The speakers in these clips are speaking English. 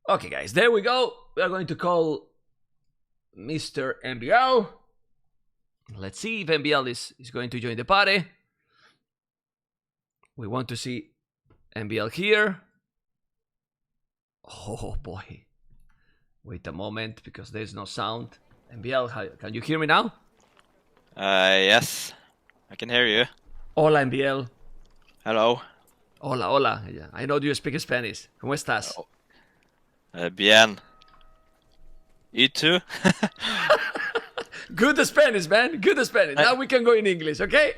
Okay, guys, there we go. We are going to call Mr. MbL. Let's see if MbL is going to join the party. We want to see MbL here. Oh boy. Wait a moment, because there's no sound. MbL, can you hear me now? Yes, I can hear you. Hola, MbL. Hello. Hola, hola. Yeah, I know you speak Spanish. ¿Cómo estás? Bien. You too? Good Spanish, man. Good Spanish. Now we can go in English, okay?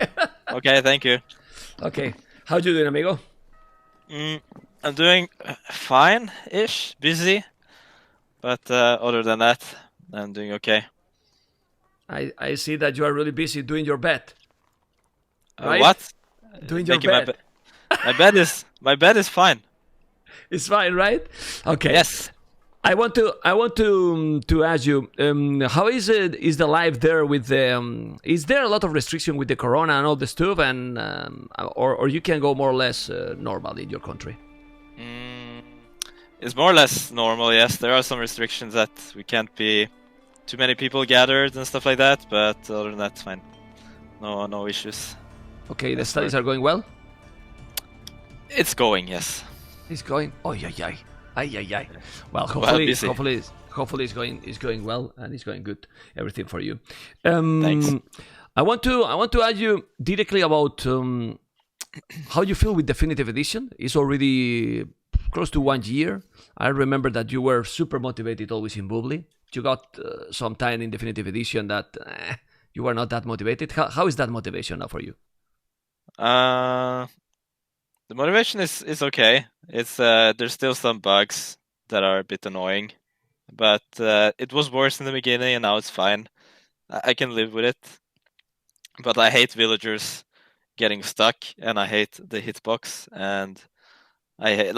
Okay, thank you. Okay. How you doing, amigo? I'm doing fine-ish, busy, but other than that, I'm doing okay. I see that you are really busy doing your bed. Right? What? Doing your Making my bed. bed. My bed is fine. It's fine, right? Okay. Yes. I want to ask you, how is it? Is the life there with the? Is there a lot of restriction with the corona and all the stuff, and or you can go more or less normal in your country? It's more or less normal. Yes, there are some restrictions that we can't be too many people gathered and stuff like that, but other than that, it's fine. No issues. Okay, the Yes, studies are going well. It's going, yes. It's going. Oh yeah, yeah, ay. Well, Busy. hopefully it's going well and it's going good. Everything for you. Thanks. I want to ask you directly about how you feel with Definitive Edition. It's already close to 1 year. I remember that you were super motivated always in Voobly. You got some time in Definitive Edition that you were not that motivated. How is that motivation now for you? The motivation is okay. It's there's still some bugs that are a bit annoying, but it was worse in the beginning and now it's fine. I can live with it. But I hate villagers getting stuck, and I hate the hitbox, and I hate,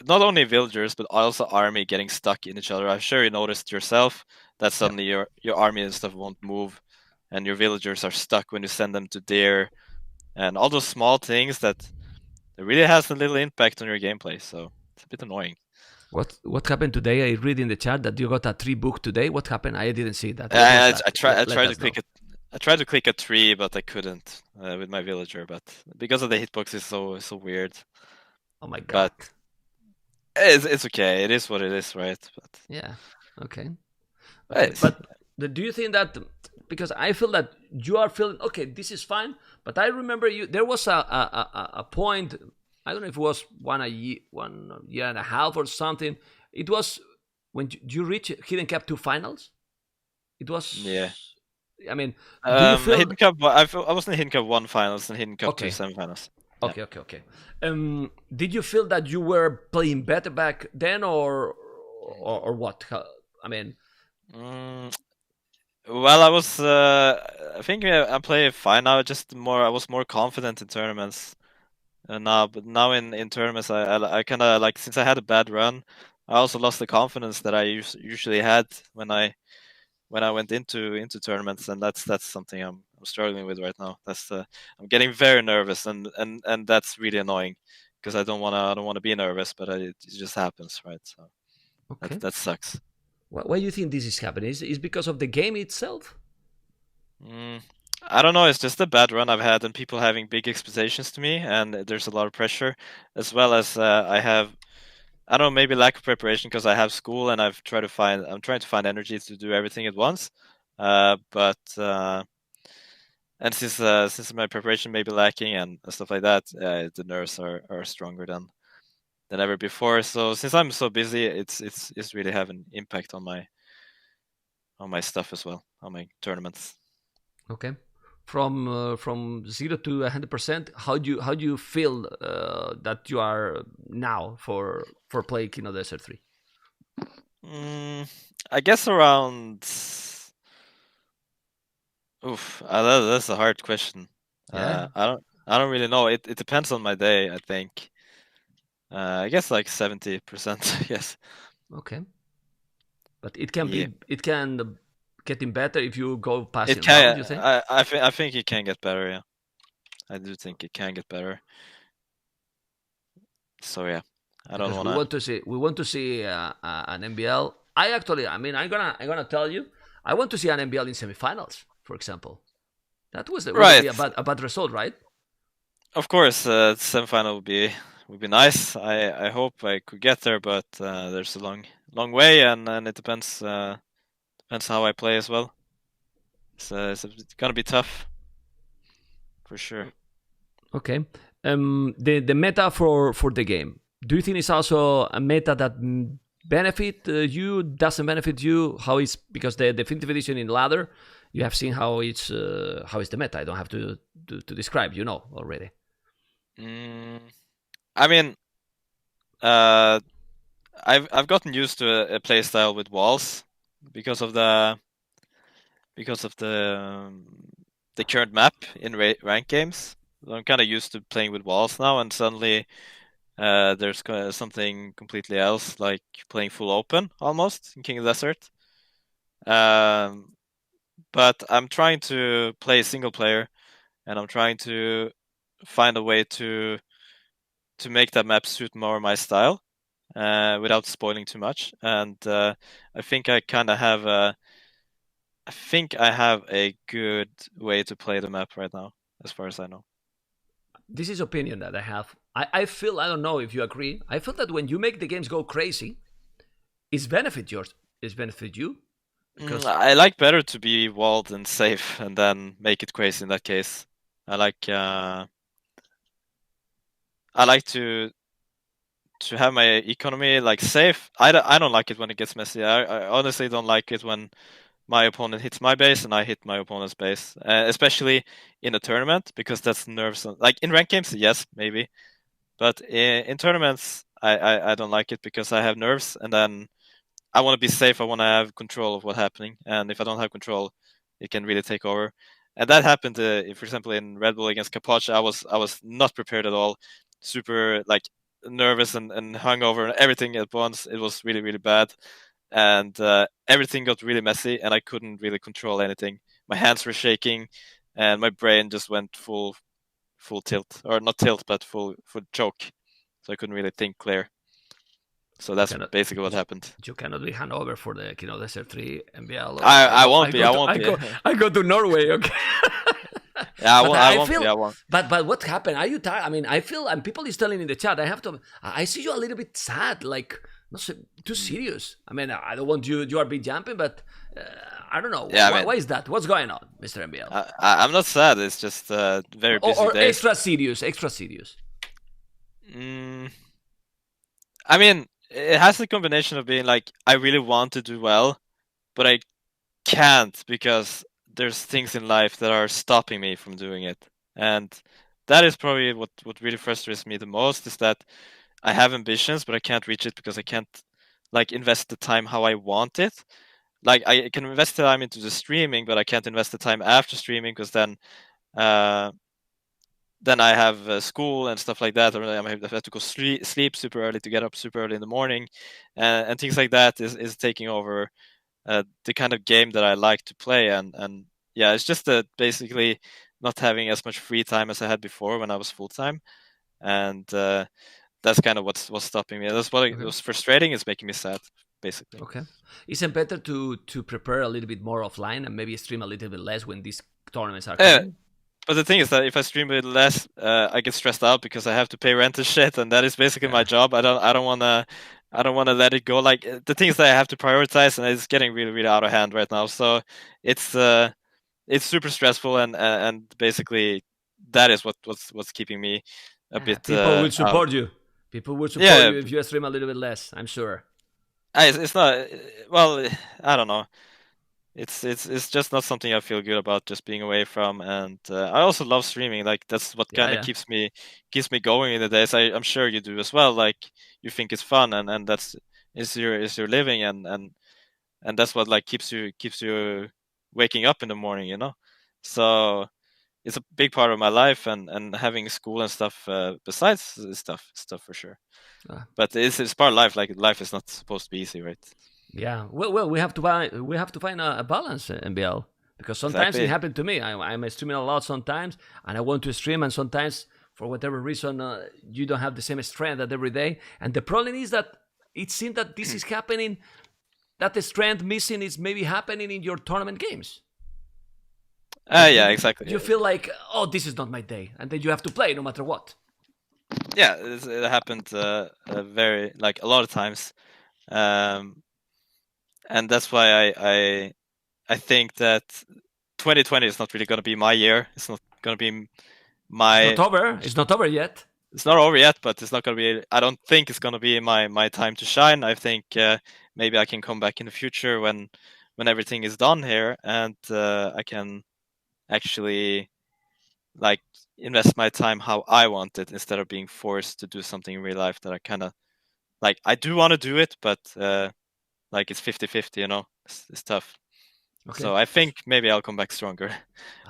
not only villagers but also army getting stuck in each other. I'm sure you noticed yourself that Yeah. suddenly your army and stuff won't move, and your villagers are stuck when you send them to deer, and all those small things that it really has a little impact on your gameplay. So it's a bit annoying. What happened today? I read in the chat that you got a 3 book today. What happened? I didn't see that. What was that? I Let tried to us know. click it. I tried to click a tree, but I couldn't with my villager. But because of the hitbox, is so weird. Oh my But god. it's okay. It is what it is, right? But Yeah. Okay. Okay. it's, But do you think that, because I feel that you are feeling okay, this is fine. But I remember you. There was a point. I don't know if it was 1 year and a half or something. It was when you reach Hidden Cap 2 finals. It yeah. was. I mean, do you feel Hidden Cup. I was in Hidden Cup 1 finals and Hidden Cup 2 okay? semifinals. Yeah. Okay. Did you feel that you were playing better back then, or what? I mean, Mm, well, I was. I think I play fine now. Just more. I was more confident in tournaments. But now in tournaments, I kind of like, since I had a bad run, I also lost the confidence that I usually had when I went into tournaments, and that's something I'm struggling with right now. I'm getting very nervous, and that's really annoying because I don't wanna be nervous, but it just happens, right? So okay. that sucks. Why do you think this is happening? Is because of the game itself? Mm, I don't know. It's just a bad run I've had, and people having big expectations to me, and there's a lot of pressure, as well as I don't know, maybe lack of preparation because I have school and I'm trying to find energy to do everything at once. But and since my preparation may be lacking and stuff like that, the nerves are stronger than ever before. So since I'm so busy, it's really have an impact on my stuff as well, on my tournaments. Okay. From 0 to 100%, how do you feel that you are now for playing Kino Desert 3? Mm, I guess around. Oof, that's a hard question. Yeah. I don't really know. It depends on my day, I think. I guess like 70%. Yes. Okay. But it can Yeah. be it can getting better if you go It passing round. can. You think? I think it can get better. Yeah. I do think it can get better. So yeah. I don't because want we want to see an MBL. I'm gonna tell you, I want to see an MBL in semifinals, for example. That wouldn't be Right. a bad result, right? Of course, semifinal would be nice. I hope I could get there, but there's a long way, and it depends how I play as well. It's gonna be tough for sure. Okay. The meta for the game. Do you think it's also a meta that benefit you, doesn't benefit you? How is, because the definitive edition in ladder, you have seen how is the meta. I don't have to describe. You know already. I mean, I've gotten used to a play style with walls because of the current map in rank games. I'm kind of used to playing with walls now, and suddenly there's something completely else, like playing full open almost in King of the Desert. But I'm trying to play single player, and I'm trying to find a way to make that map suit more my style without spoiling too much. And I think I kind of have a good way to play the map right now, as far as I know. This is opinion that I have. I feel, I don't know if you agree. I feel that when you make the games go crazy, it's benefit you. Because I like better to be walled and safe, and then make it crazy in that case. I like to have my economy like safe. I don't like it when it gets messy. I honestly don't like it when my opponent hits my base and I hit my opponent's base, especially in a tournament, because that's nerves. Like in ranked games, yes, maybe, but in tournaments, I don't like it because I have nerves, and then I want to be safe. I want to have control of what's happening, and if I don't have control, it can really take over. And that happened, for example, in Red Bull against Capoche. I was not prepared at all, super like nervous and hungover and everything at once. It was really really bad, and everything got really messy, and I couldn't really control anything. My hands were shaking, and my brain just went full tilt, or not tilt, but full choke. So I couldn't really think clear. So that's basically what happened. You cannot be handover for the KOTD3 MbL. I won't be. I go to Norway. Okay. Yeah, I won't. But what happened? Are you tired? I mean, I feel, and people is telling in the chat. I see you a little bit sad, like not so, too serious. I mean, I don't want you. You are big jumping, but I don't know. Yeah, why is that? What's going on, Mr. MbL? I'm not sad. It's just very busy or days. Extra serious. I mean, it has a combination of being like, I really want to do well, but I can't because there's things in life that are stopping me from doing it. And that is probably what really frustrates me the most, is that I have ambitions, but I can't reach it because I can't like invest the time how I want it. Like I can invest the time into the streaming, but I can't invest the time after streaming because then I have school and stuff like that, or I have to go sleep super early to get up super early in the morning, and things like that is taking over the kind of game that I like to play, and yeah, it's just basically not having as much free time as I had before when I was full time, and that's kind of what's stopping me. That's what it was frustrating. It's making me sad, basically. Okay, isn't it better to prepare a little bit more offline and maybe stream a little bit less when these tournaments are coming? But the thing is that if I stream a bit less, I get stressed out because I have to pay rent and shit, and that is basically my job. I don't wanna let it go. Like the things that I have to prioritize, and it's getting really really out of hand right now. So it's super stressful, and basically that is what's keeping me a bit. People will support you. People will support you if you stream a little bit less, I'm sure. It's not. Well, I don't know. It's just not something I feel good about, just being away from, and I also love streaming. Like that's what kind of keeps me going in the days. I'm sure you do as well. Like you think it's fun, and that's is your living, and that's what like keeps you waking up in the morning, you know. So it's a big part of my life, and having school and stuff besides is stuff for sure. But it's part of life. Like life is not supposed to be easy, right? Yeah, well, we have to find a balance, MbL, because sometimes it happened to me. I'm streaming a lot sometimes, and I want to stream, and sometimes for whatever reason, you don't have the same strength at every day. And the problem is that it seems that this is happening, that the strength missing is maybe happening in your tournament games. Yeah, exactly. You feel like, oh, this is not my day, and then you have to play no matter what. Yeah, it happened very like a lot of times, and that's why I think that 2020 is not really going to be my year. It's not going to be my. It's not over. It's not over yet. It's not over yet, but it's not going to be. I don't think it's going to be my time to shine. I think maybe I can come back in the future when everything is done here, and I can actually like invest my time how I want it instead of being forced to do something in real life that I kind of like. I do want to do it, but like it's 50-50, you know. It's tough. Okay. So I think maybe I'll come back stronger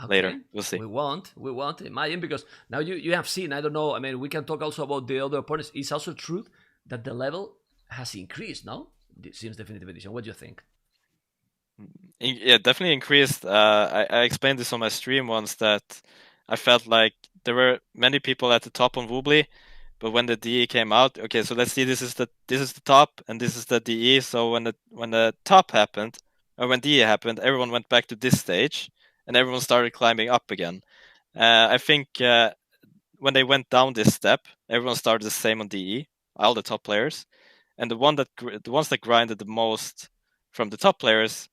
later. We'll see. We won't imagine, because now you have seen, I don't know, I mean, we can talk also about the other opponents. It's also true that the level has increased, no? Since Definitive Edition. What do you think? Yeah, definitely increased. I explained this on my stream once that I felt like there were many people at the top on Voobly, but when the DE came out, okay, so let's see, this is the top and this is the DE. So when the top happened, or when DE happened, everyone went back to this stage and everyone started climbing up again. I think when they went down this step, everyone started the same on DE, all the top players, and the ones that grinded the most from the top players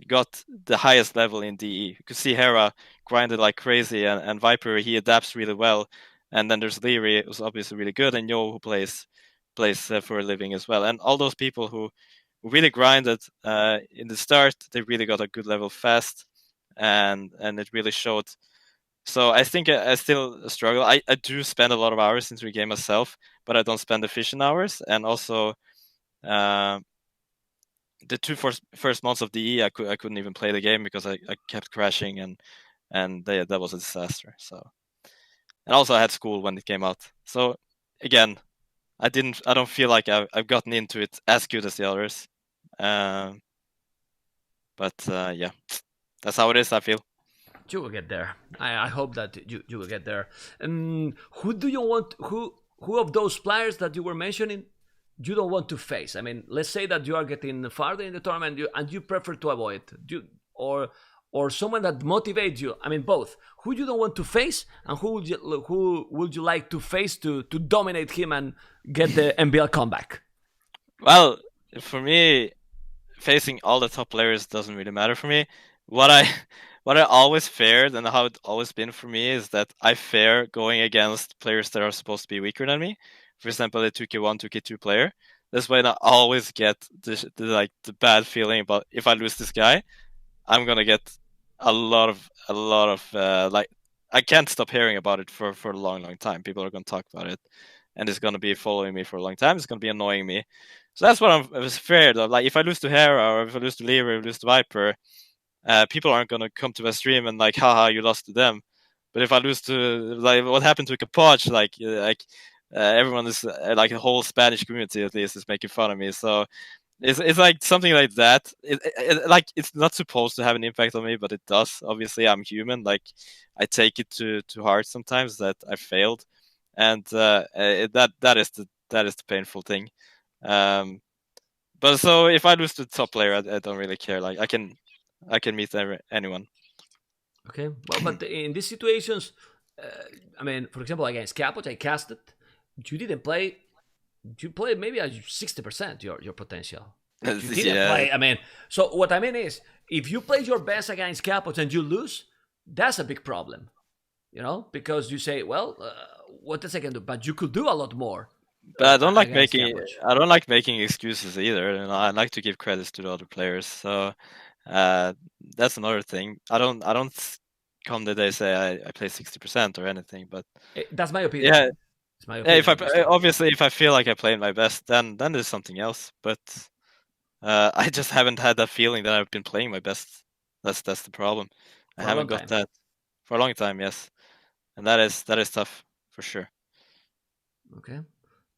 got the highest level in DE. You could see Hera grinded like crazy, and Viper, he adapts really well. And then there's Leary, who's obviously really good, and Yo, who plays for a living as well. And all those people who really grinded in the start, they really got a good level fast, and it really showed. So I think I still struggle. I do spend a lot of hours into the game myself, but I don't spend efficient hours. And also, the two first months of DE, I couldn't even play the game because I kept crashing, and that was a disaster. So, and also I had school when it came out. So again, I don't feel like I've gotten into it as good as the others. But yeah, that's how it is, I feel. You will get there. I hope that you will get there. Who do you want? Who of those players that you were mentioning you don't want to face? I mean, let's say that you are getting farther in the tournament and you prefer to avoid, or someone that motivates you. I mean, both. Who you don't want to face, and who would you like to face to dominate him and get the MbL comeback? Well, for me, facing all the top players doesn't really matter for me. What I always fared and how it's always been for me is that I fare going against players that are supposed to be weaker than me. For example, a 2k1, 2k2 player. That's why I always get the bad feeling about if I lose this guy, I'm gonna get a lot of like, I can't stop hearing about it for a long time. People are gonna talk about it, and it's gonna be following me for a long time. It's gonna be annoying me. So that's what I was afraid of. Like if I lose to Hera, or if I lose to Lever, or if I lose to Viper, people aren't gonna come to my stream and like, haha, you lost to them. But if I lose to, like, what happened to Capoch, like everyone is like the whole Spanish community at least is making fun of me. So it's like something like that. Like it's not supposed to have an impact on me, but it does. Obviously, I'm human. Like I take it to heart sometimes that I failed, and that is the painful thing. But so if I lose to the top player, I don't really care. Like I can meet anyone. Okay, well, but in these situations, I mean, for example, against Capoch, I casted. You didn't play. You played maybe at 60% your potential. You didn't play. I mean, so what I mean is, if you play your best against Capoch and you lose, that's a big problem. You know, because you say, well, what else I can do? But you could do a lot more. But I don't like making excuses either. You know, I like to give credits to the other players. So that's another thing. I don't come the day say I play 60% or anything. But that's my opinion. Yeah. If I feel like I played my best, then there's something else. But I just haven't had that feeling that I've been playing my best. That's the problem. I haven't got that for a long time. Yes, and that is tough for sure. Okay.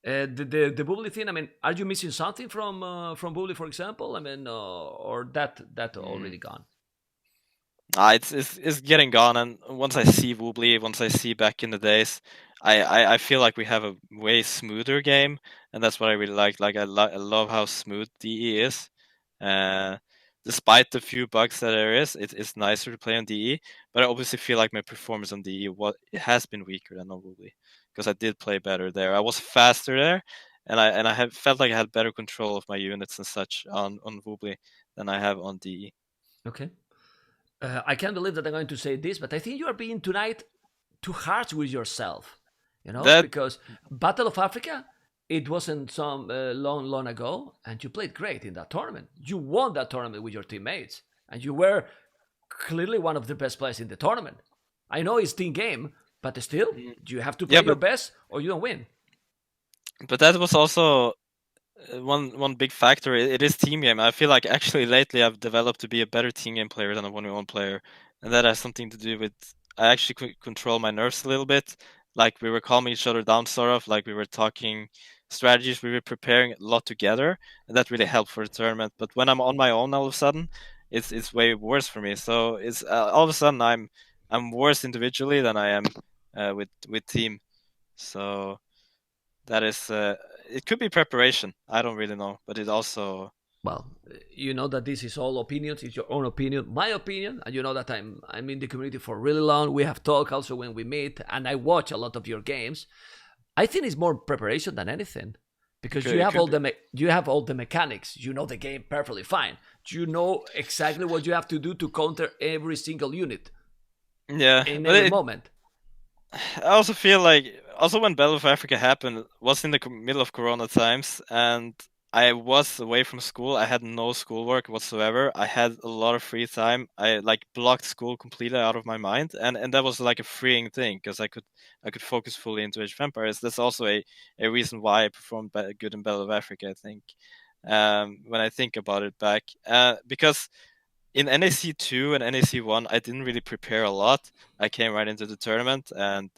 The Voobly thing. I mean, are you missing something from Voobly, for example? I mean, or that already gone? It's getting gone, and once I see Voobly, once I see back in the days, I feel like we have a way smoother game, and that's what I really like. Like I love how smooth DE is. Uh, Despite the few bugs that there is, it's nicer to play on DE. But I obviously feel like my performance on DE it has been weaker than on Voobly, because I did play better there. I was faster there, and I have felt like I had better control of my units and such on Voobly than I have on DE. Okay. I can't believe that I'm going to say this, but I think you are being tonight too harsh with yourself. That Because Battle of Africa, it wasn't some long ago, and you played great in that tournament. You won that tournament with your teammates, and you were clearly one of the best players in the tournament. I know it's team game, but still, you have to play yeah, your best or you don't win. but that was also one big factor. It is team game. I feel like actually lately I've developed to be a better team game player than a 1v1 player, and that has something to do with I actually control my nerves a little bit. Like we were calming each other down, sort of like we were talking strategies. We were preparing a lot together, and that really helped for the tournament. But when I'm on my own, all of a sudden, it's way worse for me. So it's all of a sudden I'm worse individually than I am with team. So that is it could be preparation. I don't really know, but it also Well, you know that this is all opinions. It's your own opinion, my opinion, and you know that I'm in the community for really long. We have talked also when we meet, and I watch a lot of your games. I think it's more preparation than anything, because you have all the mechanics. You know the game perfectly fine. You know exactly what you have to do to counter every single unit. yeah. In But every moment. I also feel like also when Battle of Africa happened was in the middle of Corona times, and I was away from school. I had no schoolwork whatsoever. I had a lot of free time. I like blocked school completely out of my mind, and that was like a freeing thing because I could focus fully into Age of Empires. That's also a reason why I performed good in Battle of Africa. I think when I think about it back, because in NAC2 and NAC1, I didn't really prepare a lot. I came right into the tournament and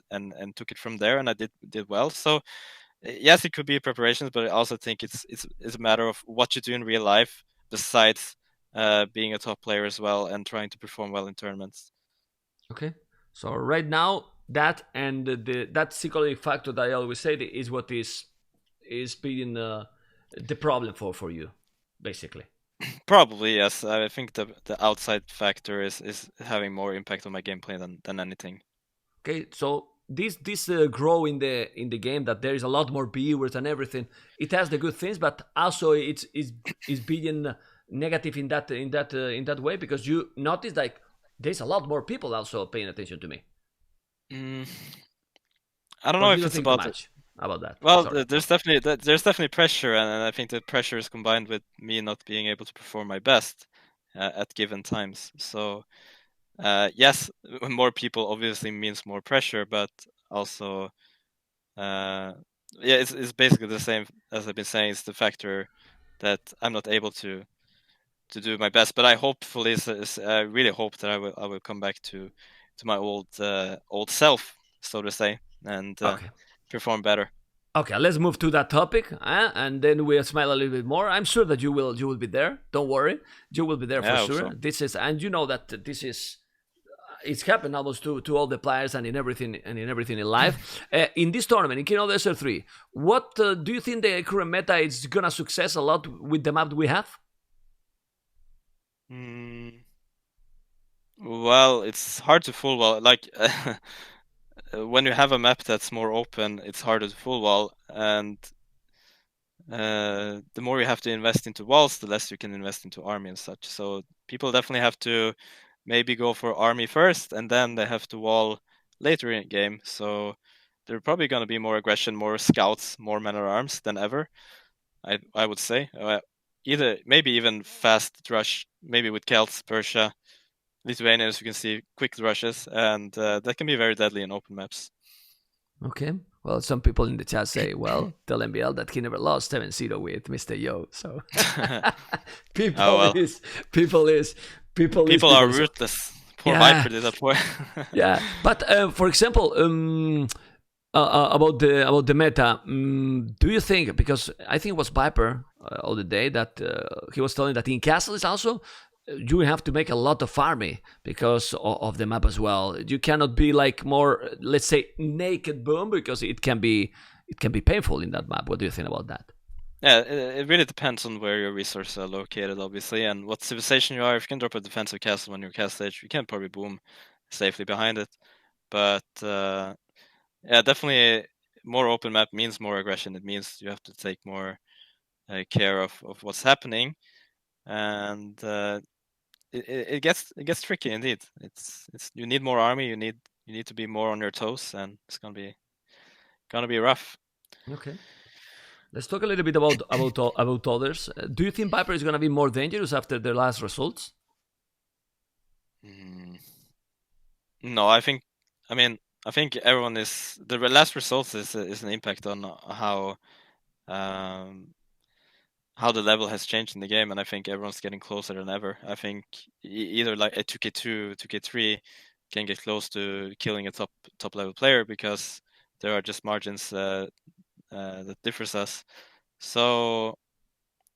took it from there, and I did well. So yes, it could be preparations, but I also think it's a matter of what you do in real life besides being a top player as well and trying to perform well in tournaments. Okay. So right now, that and that psychological factor that I always say is what is being the problem for you, basically. Probably yes. I think the outside factor is having more impact on my gameplay than anything. Okay, so this grow in the game, that there is a lot more viewers and everything. It has the good things, but also it's being negative in that way, because you notice like there's a lot more people also paying attention to me. Mm, I don't Or know you if don't it's think too about much about that. well, Sorry. there's definitely pressure, and I think that pressure is combined with me not being able to perform my best at given times. So yes, more people obviously means more pressure, but also yeah, it's basically the same as I've been saying. It's the factor that I'm not able to do my best. But I hopefully I really hope that I will come back to my old self, so to say, and Okay. perform better. Okay, let's move to that topic, and then we'll smile a little bit more. I'm sure that you will be there. Don't worry, you will be there Yeah, for I hope sure. so. This is, and you know that this is, it's happened almost to all the players and in everything in life. In this tournament, in KOTD3, what do you think the current meta is gonna success a lot with the map we have? Mm, well, it's hard to full wall. Like when you have a map that's more open, it's harder to full wall, and the more you have to invest into walls, the less you can invest into army and such. So people definitely have to maybe go for army first, and then they have to wall later in game. So there's probably going to be more aggression, more scouts, more men at arms than ever. I would say either maybe even fast rush, maybe with Celts, Persia, Lithuanians. You can see quick rushes, and that can be very deadly in open maps. Okay. Well, some people in the chat say, well, tell MbL that he never lost 7-0 with Mr. Yo. So people Oh well, is people is people are ruthless. Poor Yeah. Viper did that. Poor. Yeah, but for example, about the meta, do you think, because I think it was Viper all the day that he was telling that in castles also you have to make a lot of army because of the map as well. You cannot be like more, let's say, naked boom, because it can be painful in that map. What do you think about that? Yeah, it really depends on where your resources are located, obviously, and what civilization you are. If you can drop a defensive castle on your castle edge, you can probably boom safely behind it. But yeah, definitely more open map means more aggression. It means you have to take more care of what's happening, and it gets tricky indeed. It's you need more army. You need to be more on your toes, and it's gonna be rough. Okay. Let's talk a little bit about others. Do you think Viper is going to be more dangerous after their last results? Mm. No, I think everyone is the last results is an impact on um, how the level has changed in the game, and I think everyone's getting closer than ever. I think either like a 2K2, 2K3 can get close to killing a top level player because there are just margins that differs us. So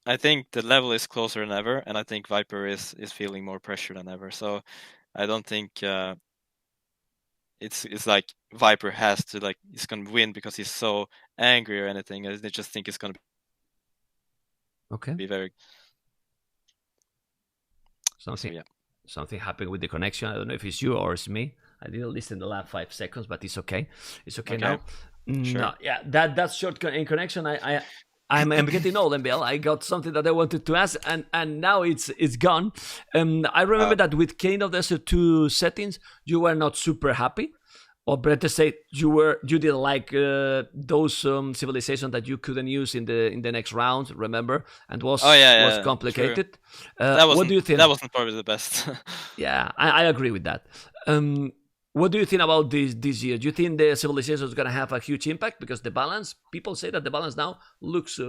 I think the level is closer than ever, and I think Viper is feeling more pressure than ever. So I don't think it's like Viper has to like he's gonna win because he's so angry or anything. I just think it's gonna Okay. be very Something so, yeah. something happened with the connection. I don't know if it's you or it's me. I didn't listen the last 5 seconds, but it's okay. It's okay, now. Sure. No, yeah, that's short in connection. I'm getting old, MbL. I got something that I wanted to ask, and now it's gone. I remember that with Kane of Desert 2 settings, you were not super happy, or better say, you didn't like those civilizations that you couldn't use in the next round. Remember, and was complicated. What do you think? That wasn't probably the best. Yeah, I agree with that. What do you think about this year? Do you think the civilization is going to have a huge impact? Because the balance, people say that the balance now looks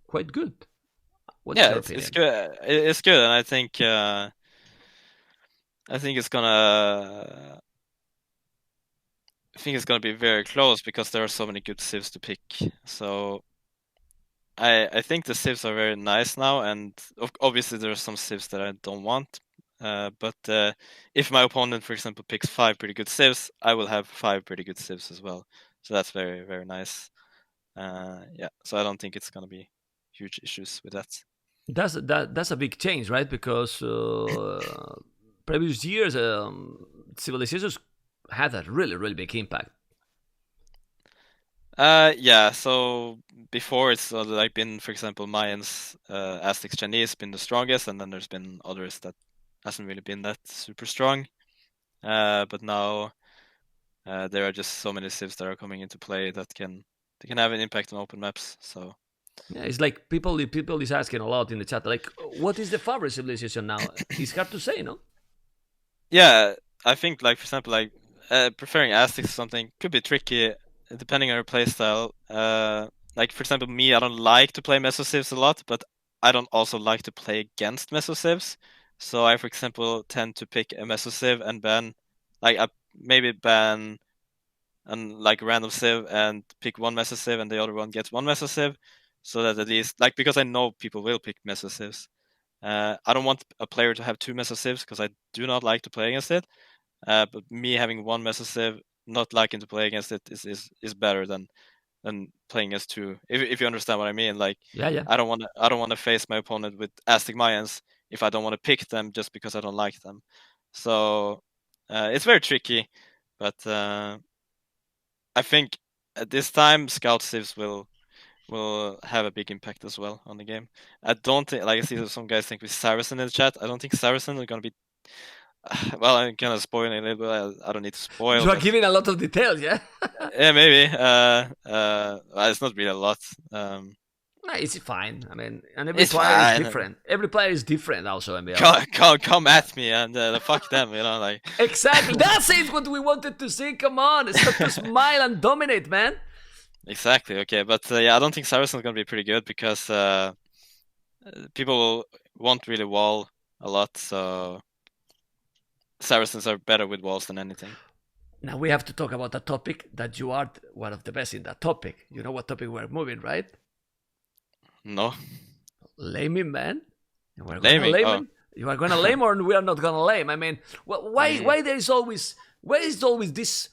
quite good. What's your opinion? It's good. It's good, and I think it's gonna. I think it's gonna be very close because there are so many good civs to pick. So I think the civs are very nice now, and obviously there are some civs that I don't want. But if my opponent, for example, picks 5 pretty good civs, I will have 5 pretty good civs as well. So that's very, very nice. Yeah, so I don't think it's gonna be huge issues with that. That's a big change, right? Because previous years, civilizations had a really, really big impact. Yeah, so before it's like been, for example, Mayans, Aztecs, Chinese been the strongest, and then there's been others that hasn't really been that super strong. But now there are just so many civs that are coming into play that can have an impact on open maps. So yeah, it's like people is asking a lot in the chat, like, what is the favorite civilization now? It's hard to say, no? Yeah, I think like for example, like preferring Aztecs or something could be tricky depending on your playstyle. Like for example, me, I don't like to play mesocivs a lot, but I don't also like to play against mesocivs. So I, for example, tend to pick a mesociv and ban, like maybe ban and like a random civ and pick one mesociv and the other one gets one mesociv, so that at least like because I know people will pick mesocivs. I don't want a player to have 2 mesocivs because I do not like to play against it. But me having one mesociv, not liking to play against it, is better than playing against 2. If you understand what I mean, like Yeah. I don't want to face my opponent with Aztec Mayans if I don't want to pick them just because I don't like them. So it's very tricky, but I think at this time scout civs will have a big impact as well on the game. I don't think, like I see some guys think with Saracen in the chat. I don't think Saracen are gonna be. Well, I'm kind of spoiling a little bit. I don't need to spoil. You are giving a lot of details, yeah. Yeah, maybe. Well, it's not really a lot. No, it's fine. I mean, and every player is different. Every player is different, also. MbL. Come at me and fuck them, you know, like. Exactly. That's it. What we wanted to see. Come on, stop to smile and dominate, man. Exactly. Okay, but yeah, I don't think Saracen's gonna be pretty good because people won't really wall a lot, so Saracens are better with walls than anything. Now we have to talk about a topic that you are one of the best in. That topic. You know what topic we're moving, right? No. Laming, man. We're gonna Laming. lame Oh. him. You are gonna lame, or we are not gonna lame. I mean, why there is always this?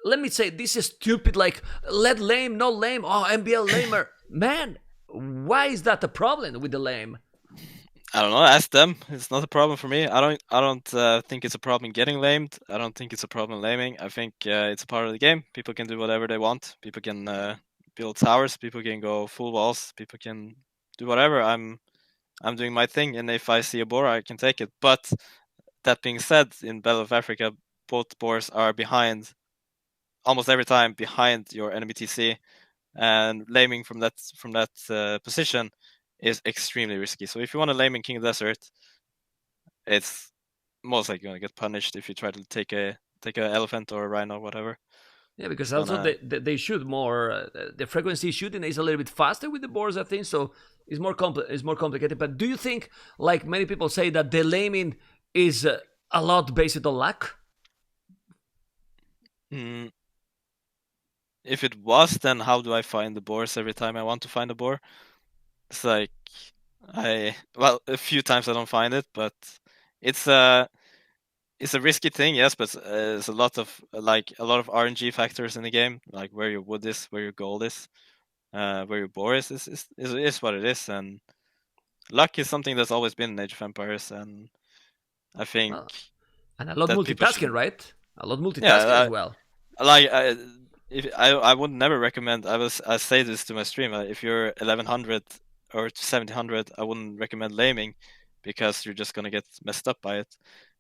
Let me say this is stupid. Like let lame, no lame. Oh, MBL lamer, man. Why is that a problem with the lame? I don't know. Ask them. It's not a problem for me. I don't think it's a problem getting lamed. I don't think it's a problem laming. I think it's a part of the game. People can do whatever they want. People can build towers. People can go full walls. People can do whatever. I'm doing my thing, and if I see a boar, I can take it. But that being said, in Battle of Africa, both boars are behind almost every time behind your enemy TC, and laming from that position is extremely risky. So if you want to lame in King of Desert, it's most likely gonna get punished if you try to take a elephant or a rhino or whatever. Yeah, because It's also gonna they shoot more. The frequency shooting is a little bit faster with the boars, I think. So it's more complicated. But do you think, like many people say, that the laming is a lot based on luck? Mm, if it was, then how do I find the boars every time I want to find a boar? It's like a few times I don't find it, but it's a risky thing, yes, but there's a lot of RNG factors in the game, like where your wood is, where your gold is, where your boar is what it is, and luck is something that's always been in Age of Empires, and I think Well, and a lot that people multitasking, should, right? A lot multitasking yeah, as well. like if I would never recommend. I say this to my stream. If you're 1100 or 1700, I wouldn't recommend laming because you're just gonna get messed up by it.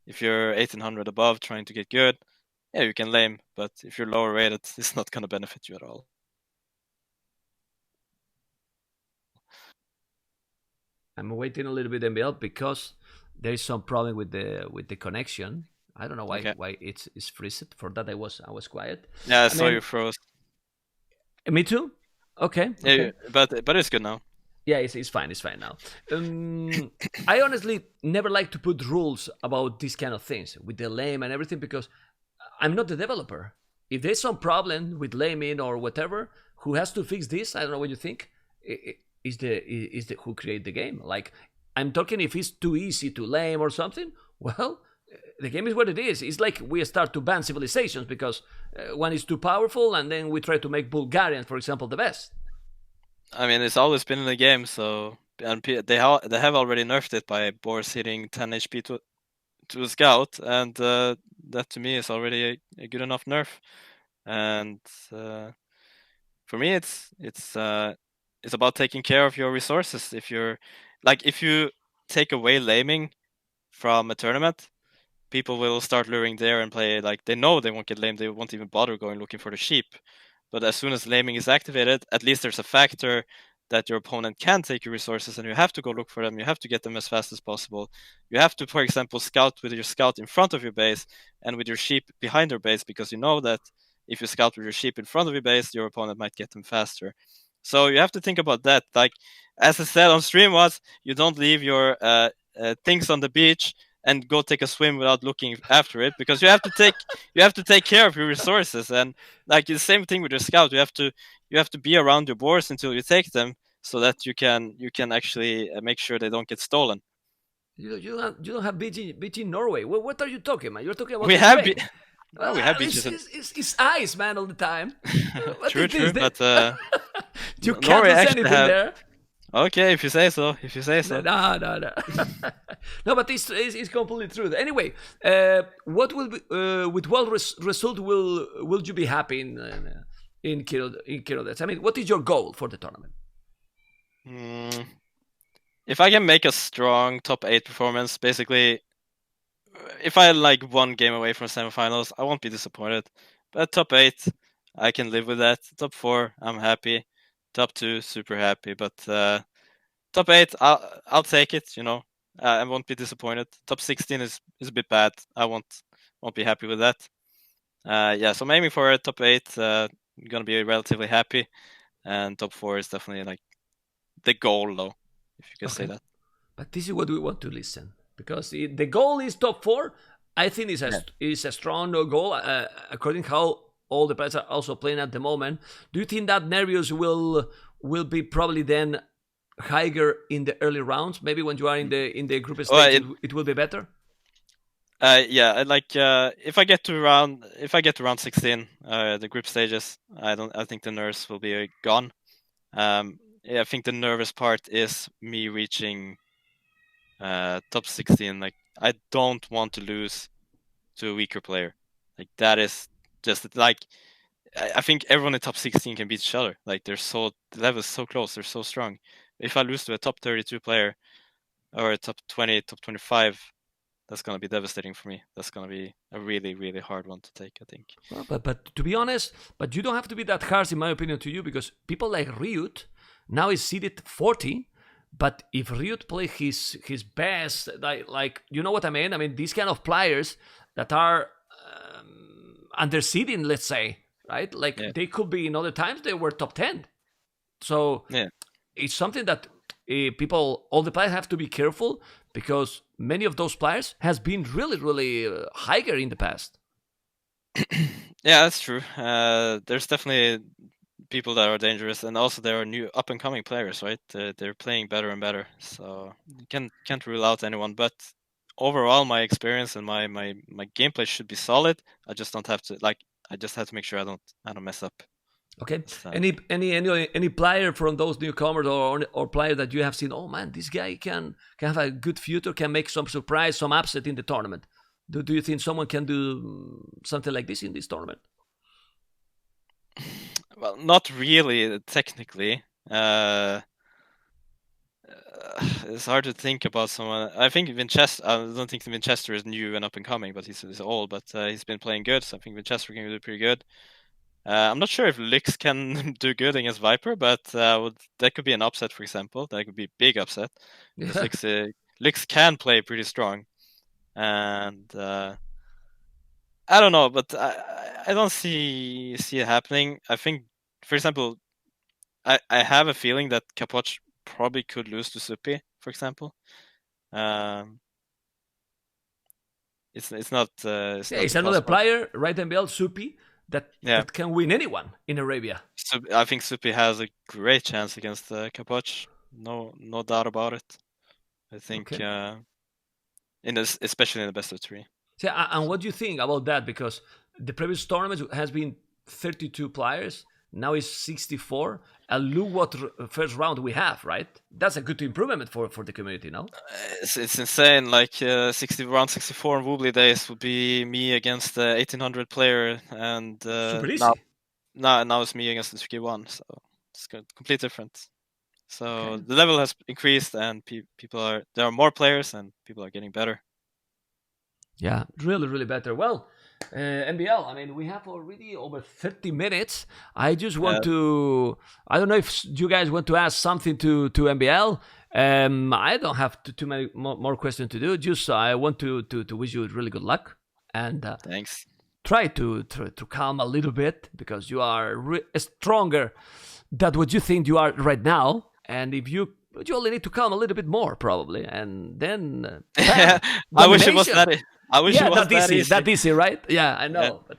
If you're 1800 above trying to get good, yeah, you can lame. But if you're lower rated, it's not gonna benefit you at all. I'm waiting a little bit MBL because there is some problem with the connection. I don't know Okay. why it's freezed. For that I was quiet. Yeah, I I saw mean, you froze. me too. Okay. Yeah, Okay. but it's good now. Yeah, it's fine. It's fine now. I honestly never like to put rules about these kind of things with the lame and everything because I'm not the developer. If there's some problem with laming or whatever, who has to fix this? I don't know what you think. Is the who create the game? Like I'm talking if it's too easy to lame or something. Well, the game is what it is. It's like we start to ban civilizations because one is too powerful, and then we try to make Bulgarians, for example, the best. I mean, it's always been in the game, so and they have already nerfed it by boars hitting 10 HP to a scout, and that to me is already a good enough nerf. And for me, it's about taking care of your resources. If you take away laming from a tournament, people will start luring there and play like they know they won't get lamed. They won't even bother going looking for the sheep. But as soon as laming is activated, at least there's a factor that your opponent can take your resources and you have to go look for them. You have to get them as fast as possible. You have to, for example, scout with your scout in front of your base and with your sheep behind your base because you know that if you scout with your sheep in front of your base, your opponent might get them faster. So you have to think about that. Like as I said on stream was, you don't leave your things on the beach and go take a swim without looking after it because you have to take care of your resources. And like the same thing with your scout, you have to be around your boars until you take them so that you can actually make sure they don't get stolen. You don't have beach in Norway. What are you talking about? You're talking about We have we have beaches. It's ice, man, all the time. True, but you can't do anything there. Okay, if you say so. No. No, but it's completely true. Anyway, what will be, with what result will you be happy in Kirodets? I mean, what is your goal for the tournament? If I can make a strong top 8 performance, basically, if I like one game away from semifinals, I won't be disappointed. But top 8, I can live with that. Top 4, I'm happy. Top 2, super happy. But top 8, I'll take it. You know, I won't be disappointed. Top 16 is a bit bad. I won't be happy with that. Yeah, so I'm aiming for a top 8. I'm gonna be relatively happy, and top 4 is definitely like the goal, though, if you can say that. But this is what we want to listen because the goal is top 4. I think is a strong goal according how all the players are also playing at the moment. Do you think that Nervios will be probably then higher in the early rounds? Maybe when you are in the group Well, stage, it will be better. yeah, like if I get to round 16, the group stages, I think the nerves will be gone. Yeah, I think the nervous part is me reaching top 16. Like I don't want to lose to a weaker player. Like that is just like I think everyone in top 16 can beat each other. Like the level is so close, they're so strong. If I lose to a top 32 player or a top 20, top 25, that's gonna be devastating for me. That's gonna be a really, really hard one to take, I think. Well, but to be honest, but you don't have to be that harsh, in my opinion, to you, because people like Ryut now is seeded 40. But if Ryut play his best, like you know what I mean? I mean these kind of players that are under seeding, let's say, right? Like Yeah. they could be in other times they were top 10. So Yeah. it's something that all the players have to be careful, because many of those players has been really, really higher in the past. Yeah, that's true. There's definitely people that are dangerous, and also there are new up and coming players, right? They're playing better and better, so you can't rule out anyone. But overall, my experience and my gameplay should be solid. I just don't have to like. I just have to make sure I don't mess up. Okay. So, Any player from those newcomers or player that you have seen? Oh man, this guy can have a good future. Can make some surprise, some upset in the tournament. Do you think someone can do something like this in this tournament? well, not really technically. It's hard to think about someone. I think Winchester. I don't think Winchester is new and up and coming, but he's old. But he's been playing good, so I think Winchester can do pretty good. I'm not sure if Lix can do good against Viper, but that could be an upset, for example. That could be a big upset because Yeah. Lix can play pretty strong, and I don't know, but I don't see it happening. I think, for example, I have a feeling that Capoch probably could lose to Suppi, for example. Um, it's not Yeah, it's another impossible. player, right? MBL Supi Yeah, that can win anyone in Arabia. I think Suppi has a great chance against Capoch. No doubt about it. I think Okay. especially in the best of three. So, and what do you think about that? Because the previous tournament has been 32 players. Now it's 64. And look what first round we have, right? That's a good improvement for the community, no? It's insane. Like 60 round 64 in Voobly days would be me against the 1800 player, and Super now easy. now it's me against the 3K1. So it's complete different. So Okay. the level has increased, and there are more players, and people are getting better. Yeah, really, really better. Well, MBL, I mean, we have already over 30 minutes. I just want to, I don't know if you guys want to ask something to MBL. I don't have too many more questions to do. Just I want to wish you really good luck and Thanks. try to calm a little bit, because you are stronger than what you think you are right now. And if you only need to calm a little bit more, probably, and then bam, I wish it was domination. that. I wish Yeah, it was that that easy. easy. That easy, right? Yeah, I Yeah. know. But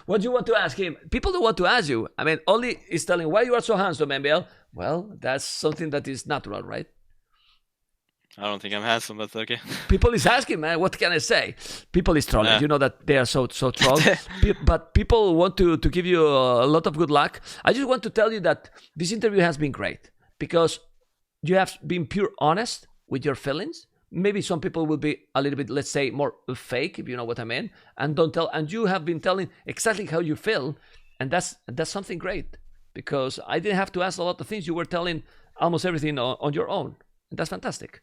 what do you want to ask him? People don't want to ask you. I mean, only is telling why you are so handsome, MBL. Well, that's something that is natural, right? I don't think I'm handsome, but okay. People is asking, man. What can I say? People is trolling. Yeah. You know that they are so troll. But people want to give you a lot of good luck. I just want to tell you that this interview has been great, because you have been pure honest with your feelings. Maybe some people will be a little bit, let's say, more fake, if you know what I mean, and don't tell. And you have been telling exactly how you feel, and that's something great, because I didn't have to ask a lot of things. You were telling almost everything on your own, and that's fantastic.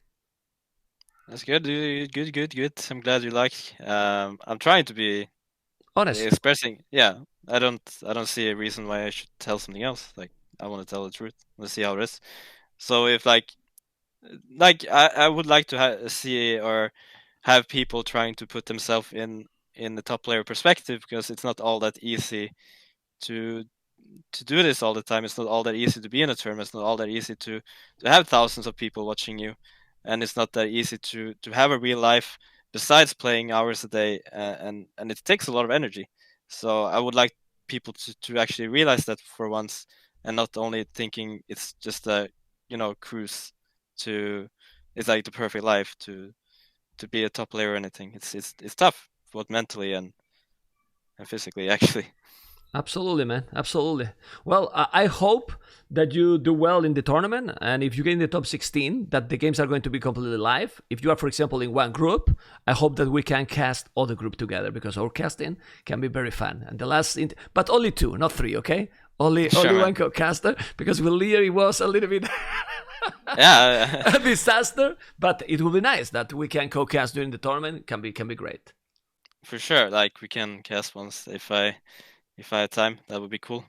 That's good. Good. I'm glad you like. I'm trying to be Honest. expressing. Yeah, I don't see a reason why I should tell something else. Like I want to tell the truth. Let's see how it is. So if like I would like to see or have people trying to put themselves in the top player perspective, because it's not all that easy to do this all the time. It's not all that easy to be in a tournament. It's not all that easy to have thousands of people watching you, and it's not that easy to have a real life besides playing hours a day, and it takes a lot of energy. So I would like people to actually realize that for once, and not only thinking it's just a cruise to it's like the perfect life to be a top player or anything. It's tough, both mentally and physically, actually. Absolutely, man. Absolutely. Well, I hope that you do well in the tournament. And if you get in the top 16, that the games are going to be completely live. If you are, for example, in one group, I hope that we can cast all the group together, because our casting can be very fun. And the last, but only 2, not 3, okay? Only one co-caster, because with Lear it was a little bit yeah, a disaster. But it will be nice that we can co-cast during the tournament. Can be great. for sure. Like we can cast once if I had time. That would be cool.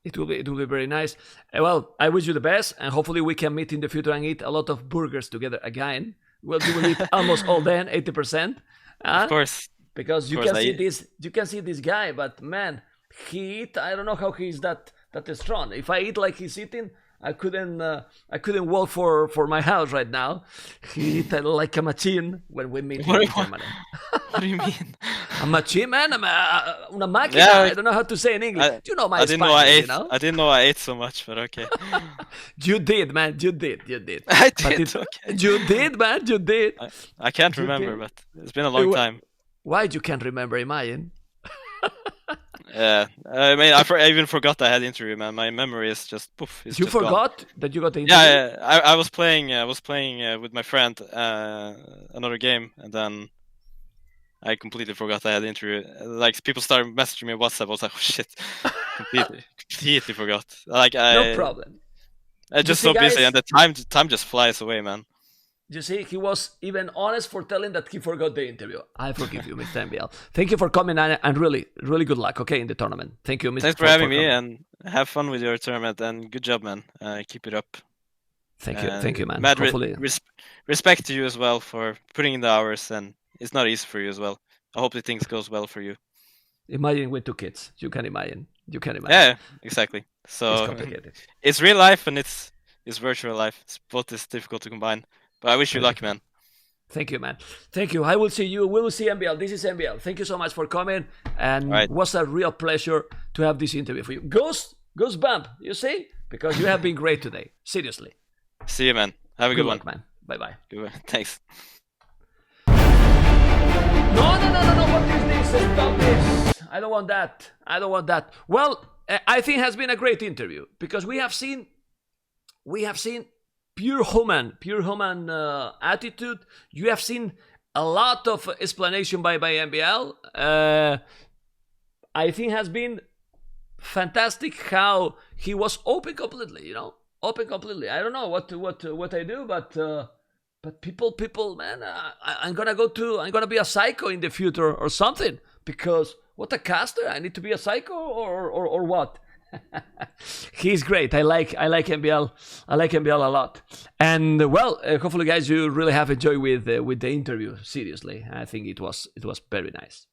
It will be very nice. Well, I wish you the best, and hopefully we can meet in the future and eat a lot of burgers together again. Well, you will eat almost all day, 80%. Of course. Because you can see this guy, but man, he eat. I don't know how he's that strong. If I eat like he's eating, I couldn't walk for my house right now. He eat like a machine when we meet in Germany. What do you mean? A machine, man. Una máquina. Yeah, I don't know how to say in English. You know my Spanish, I didn't know I ate so much, but okay. You did, man. You did. I did. Okay. You did, man. You did. I can't remember, but it's been a long time. Why you can't remember, imagine? Yeah, I mean, I even forgot I had interview, man. My memory is just poof. You forgot that you got the interview? Yeah. I was playing with my friend another game, and then I completely forgot I had the interview. Like people started messaging me on WhatsApp. I was like, oh shit, completely forgot. Like no problem. I just so busy, and the time just flies away, man. You see, he was even honest for telling that he forgot the interview. I forgive you, Mr. MbL. Thank you for coming, and really, really good luck, okay, in the tournament. Thank you, Mr. Thanks for having me, and have fun with your tournament, and good job, man. Keep it up. Thank you, man. Mad respect to you as well for putting in the hours, and it's not easy for you as well. I hope that things goes well for you. Imagine with 2 kids. You can imagine. Yeah, exactly. So it's complicated. It's real life and it's virtual life. Both is difficult to combine. But I wish you luck, man. Thank you, man. Thank you. I will see you. We will see MbL. This is MbL. Thank you so much for coming. And it was a real pleasure to have this interview for you. Goosebump, you see? Because you have been great today. Seriously. See you, man. Have a good one. Luck, man. Bye-bye. Goodbye. Thanks. No. What is this? Stop this. I don't want that. Well, I think it has been a great interview because we have seen pure human attitude. You have seen a lot of explanation by MbL. I think has been fantastic how he was open completely. Open completely. I don't know what I do, but people, man, I'm gonna be a psycho in the future or something, because what a caster. I need to be a psycho or what? He's great. I like MbL. I like MbL a lot. And well, hopefully, guys, you really have enjoyed with the interview. Seriously, I think it was very nice.